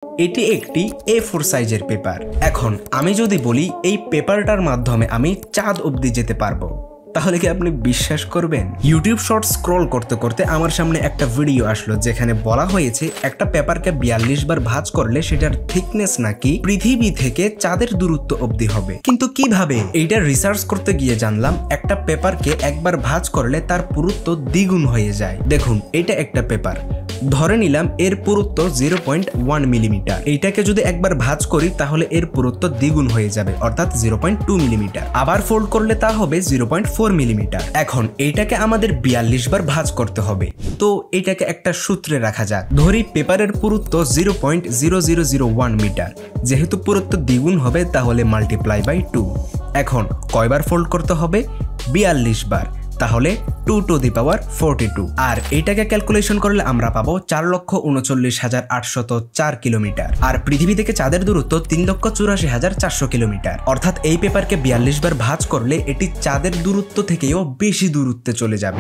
এটি একটি A4 সাইজের পেপার। এখন আমি যদি বলি এই পেপারটার মাধ্যমে আমি চাঁদ অবধি যেতে পারবো, তাহলে কি আপনি বিশ্বাস করবেন? ইউটিউব শর্ট স্ক্রল করতে করতে আমার সামনে একটা ভিডিও আসলো যেখানে বলা হয়েছে একটা পেপারকে 42 বার ভাঁজ করলে সেটার থিকনেস নাকি পৃথিবী থেকে চাঁদের দূরত্ব অবধি হবে। কিন্তু কিভাবে? এইটা রিসার্চ করতে গিয়ে জানলাম একটা পেপারকে একবার ভাঁজ করলে তার পুরুত্ব দ্বিগুণ হয়ে যায়। দেখুন, এটা একটা পেপার, ধরে নিলাম এর পুরুত্ব 0.1 মিলিমিটার। এইটাকে যদি একবার ভাঁজ করি তাহলে এর পুরুত্ব দ্বিগুণ হয়ে যাবে, অর্থাৎ 0.2 মিলিমিটার। আবার ফোল্ড করলে তা হবে 0.4 মিলিমিটার। এখন এইটাকে আমাদের 42 বার ভাঁজ করতে হবে। তো এইটাকে একটা সূত্রে রাখা যাক। ধরি পেপারের পুরুত্ব 0.0001 মিটার। যেহেতু পুরুত্ব দ্বিগুণ হবে তাহলে মাল্টিপ্লাই বাই 2। এখন কয়বার ফোল্ড করতে হবে? 42 বার। তাহলে 2 টু দি পাওয়ার 42। আর এইটাকে ক্যালকুলেশন করলে আমরা পাবো 4,39,804 কিলোমিটার। আর পৃথিবী থেকে চাঁদের দূরত্ব 3,84,400 কিলোমিটার। অর্থাৎ এই পেপারকে 42 বার ভাঁজ করলে এটি চাঁদের দূরত্ব থেকেও বেশি দূরত্বে চলে যাবে।